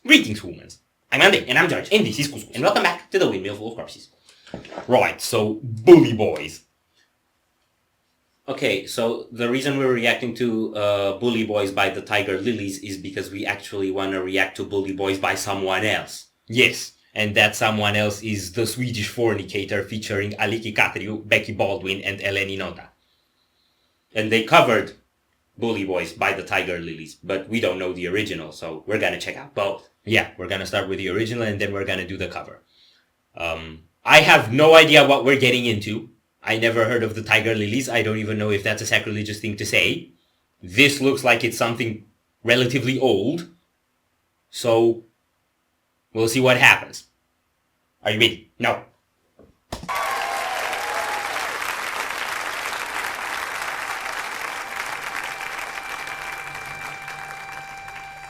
Greetings, humans. I'm Andy. And I'm George. And this is Couscous. And welcome back to the Windmill full of corpses. Right, so Bully Boys. Okay, so the reason we're reacting to Bully Boys by the Tiger Lillies is because we actually want to react to Bully Boys by someone else. Yes, and that someone else is the Swedish Fornicator featuring Aliki, Katriou, Becky, Baldwin, and Eleni, Nota. And they covered Bully Boys by the Tiger Lillies, but we don't know the original, so we're gonna check out both. Yeah, we're gonna start with the original and then we're gonna do the cover. I have no idea what we're getting into. I never heard of the Tiger Lillies. I don't even know if that's a sacrilegious thing to say. This looks like it's something relatively old. So, we'll see what happens. Are you ready? No.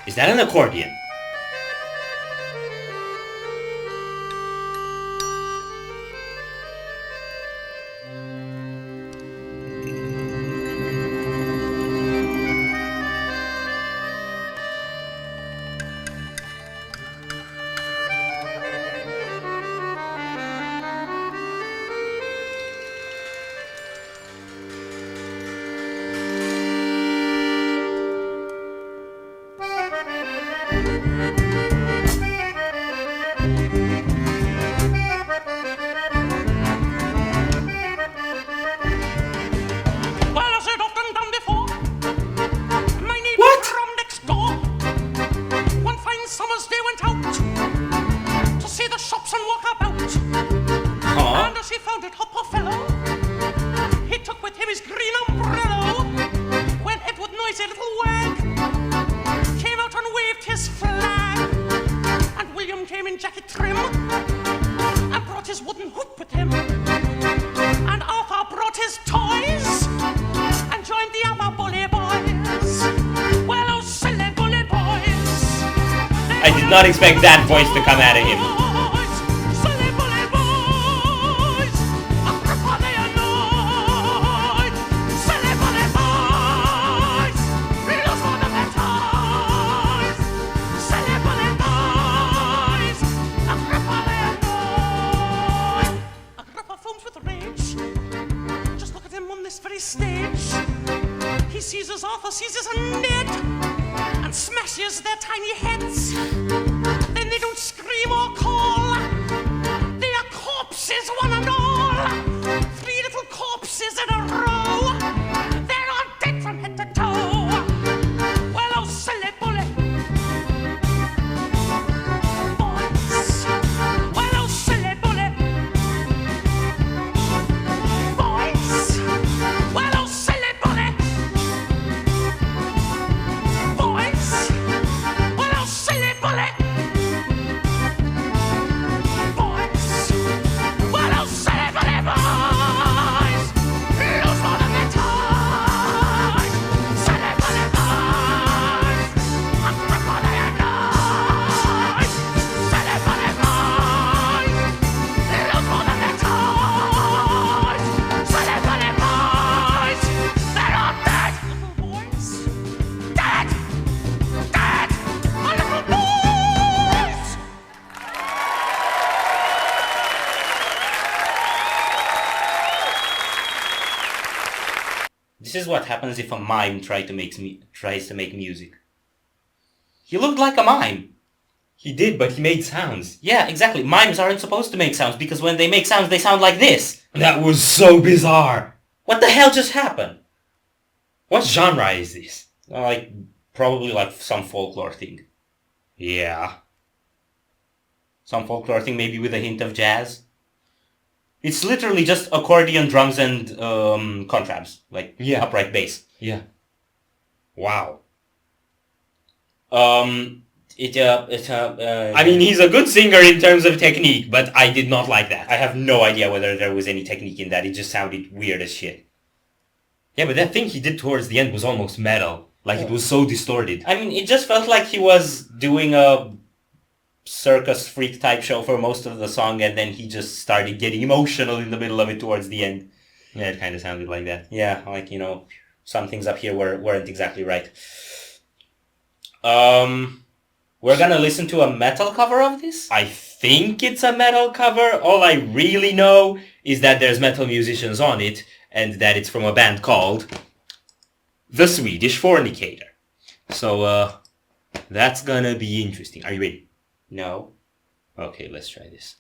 Is that an accordion? I did not expect that voice to come out of him. He seizes Arthur, seizes Ned, and smashes their tiny heads. Then they don't scream or call. They are corpses, one and all. 3 little corpses in a row. They're all dead from head to toe. Well, oh, silly bully boys. Well, oh, silly bully boys. Well, oh, silly bully boys. Well, oh, silly bully boys. Well, oh, silly bully boys. Lose more than their toys. Silly bully boys. I'm crippled by their noise. Silly bully boys. Lose more than their toys. Silly bully boys. They're all dead. Little boys. Dead. Dead. My little boys. This is what happens if a mime tries to make music. He looked like a mime. He did, but he made sounds. Yeah, exactly. Mimes aren't supposed to make sounds because when they make sounds, they sound like this. That was so bizarre. What the hell just happened? What genre is this? Probably like some folklore thing. Yeah. Some folklore thing, maybe with a hint of jazz. It's literally just accordion, drums, and contrabs, upright bass. Yeah. Wow. I mean, he's a good singer in terms of technique, but I did not like that. I have no idea whether there was any technique in that. It just sounded weird as shit. Yeah, but that thing he did towards the end was almost metal. It was so distorted. I mean, it just felt like he was doing a circus freak type show for most of the song, and then he just started getting emotional in the middle of it towards the end. Yeah, it kind of sounded like that. Yeah, some things up here weren't exactly right. We're gonna listen to a metal cover of this? I think it's a metal cover. All I really know is that there's metal musicians on it and that it's from a band called the Swedish Fornicator. So, that's gonna be interesting. Are you ready? No? Okay, let's try this.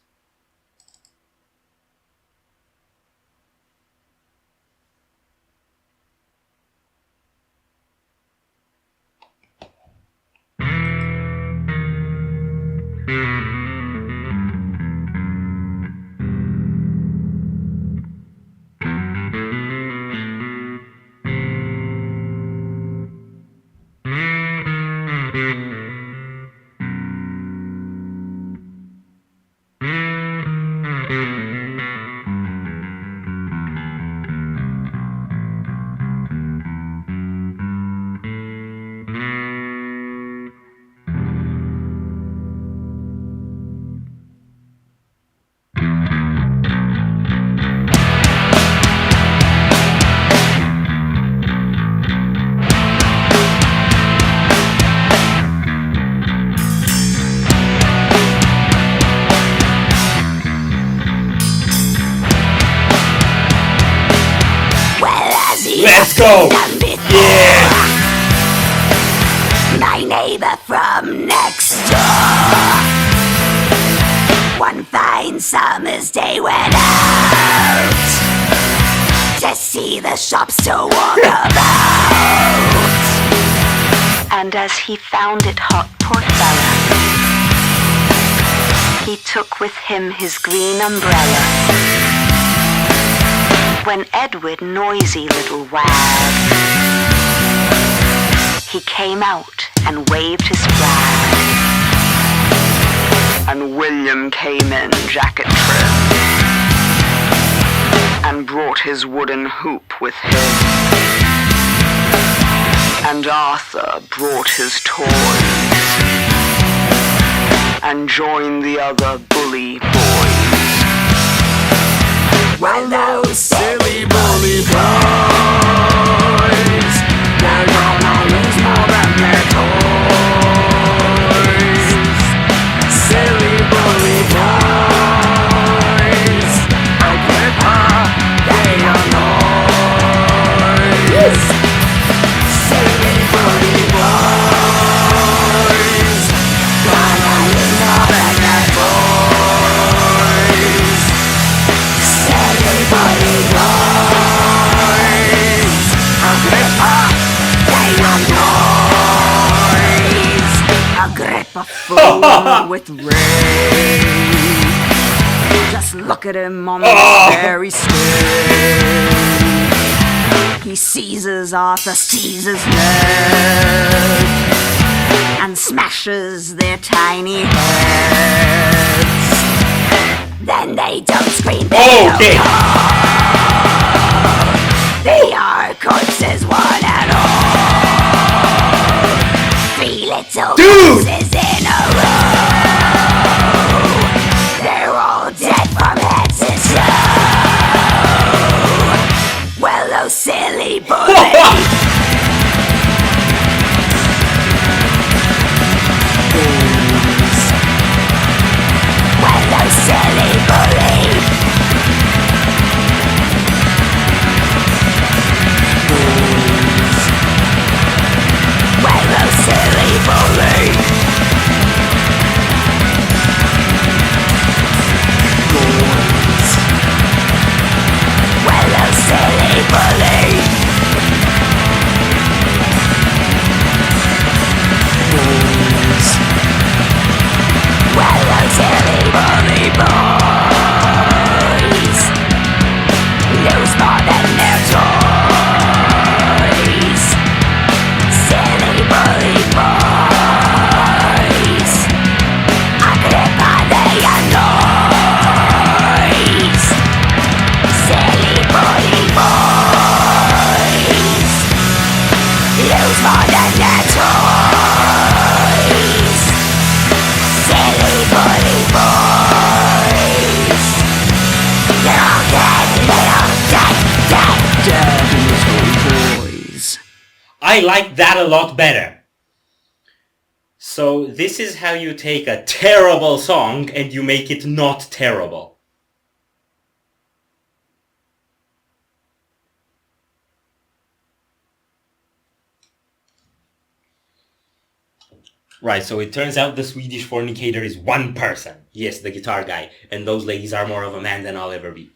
Let's go! Yeah! My neighbor from next door, one fine summer's day went out to see the shops to walk about. And as he found it hot, poor fella, he took with him his green umbrella. When Edward, noisy little wag, he came out and waved his flag. And William came in jacket trim and brought his wooden hoop with him. And Arthur brought his toys and joined the other bully boys. Well, those silly bully boys, they're gonna lose more than their toys. Silly bully boys, Agrippa, they are noise. Silly bully boys, gonna lose more than their toys. Silly bully boys, Agrippa, they are noise. Agrippa full with rage. Just look at him on the very stage. He seizes Arthur, seizes Ned, and smashes their tiny heads. Then they don't scream, they don't call. They are corpses, one and all. 3 little corpses in a row. They're all dead from head to toe. Well, those silly bullies. Well, those silly bullies. Well, those silly bullies. Well, those silly bullies. Well, those silly bully boys lose more than their toys. Silly bully boys, Agrippa, they are noise. Silly bully boys lose more than their toys. Silly bully boys, they're all dead, they're all dead, dead, little boys. I like that a lot better. So this is how you take a terrible song and you make it not terrible. Right, so it turns out the Swedish Fornicator is one person. Yes, the guitar guy. And those ladies are more of a man than I'll ever be.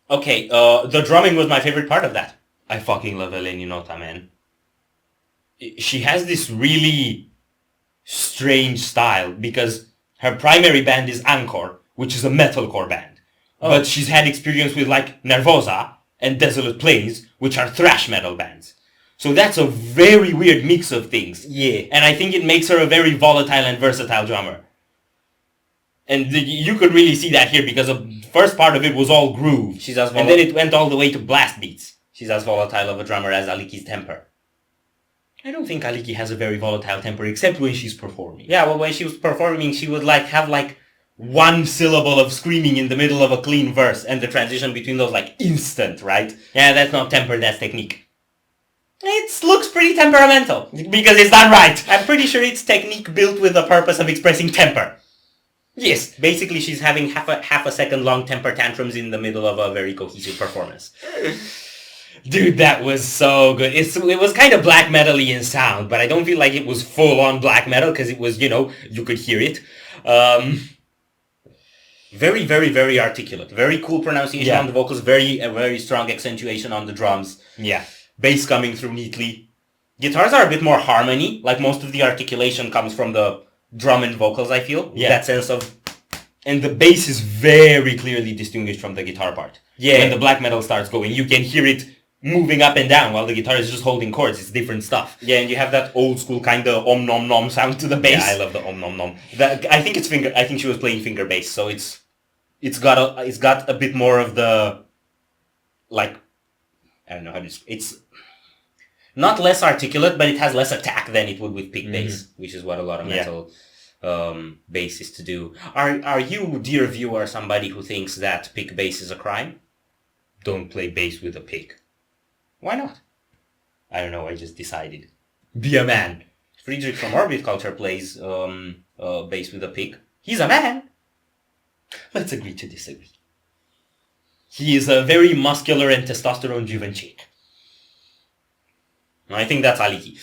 Okay, the drumming was my favorite part of that. I fucking love Eleni Nota, man. She has this really strange style because her primary band is Anchor, which is a metalcore band. Oh. But she's had experience with like Nervosa and Desolate Plains, which are thrash metal bands. So that's a very weird mix of things. Yeah. And I think it makes her a very volatile and versatile drummer. And you could really see that here because the first part of it was all groove. She's as and then it went all the way to blast beats. She's as volatile of a drummer as Aliki's temper. I don't think Aliki has a very volatile temper except when she's performing. Yeah, well, when she was performing, she would have one syllable of screaming in the middle of a clean verse and the transition between those instant, right? Yeah, that's not temper, that's technique. It looks pretty temperamental because it's done right. I'm pretty sure it's technique built with the purpose of expressing temper. Yes, basically she's having half a second long temper tantrums in the middle of a very cohesive performance. Dude, that was so good. It was kind of black metal-y in sound, but I don't feel like it was full-on black metal because it was, you could hear it. Very, very, very articulate. Very cool pronunciation on the vocals. Very strong accentuation on the drums. Yeah. Bass coming through neatly. Guitars are a bit more harmony. Like most of the articulation comes from the drum and vocals, I feel. Yeah. That sense of... And the bass is very clearly distinguished from the guitar part. Yeah. When the black metal starts going, you can hear it moving up and down while the guitar is just holding chords. It's different stuff. Yeah, and you have that old school kind of om nom nom sound to the bass. Yeah, I love the om nom nom. I think she was playing finger bass, so it's got a bit more of the I don't know how to... It's not less articulate, but it has less attack than it would with pick bass, which is what a lot of metal bass is to do. Are you, dear viewer, somebody who thinks that pick bass is a crime? Don't play bass with a pick. Why not? I don't know, I just decided. Be a man. Friedrich from Orbit Culture plays bass with a pick. He's a man. Let's agree to disagree. He is a very muscular and testosterone-driven chick. I think that's Aliki.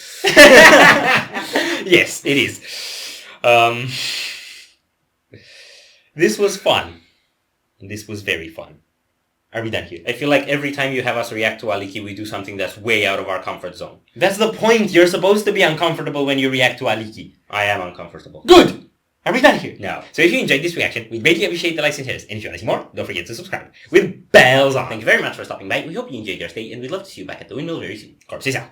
Yes, it is. This was fun. This was very fun. Are we done here? I feel like every time you have us react to Aliki, we do something that's way out of our comfort zone. That's the point. You're supposed to be uncomfortable when you react to Aliki. I am uncomfortable. Good! Are we done here? No. So if you enjoyed this reaction, we'd greatly appreciate the likes and shares. And if you want to see more, don't forget to subscribe with bells on. Thank you very much for stopping by. We hope you enjoyed your stay, and we'd love to see you back at the Windmill very soon. Corpses out.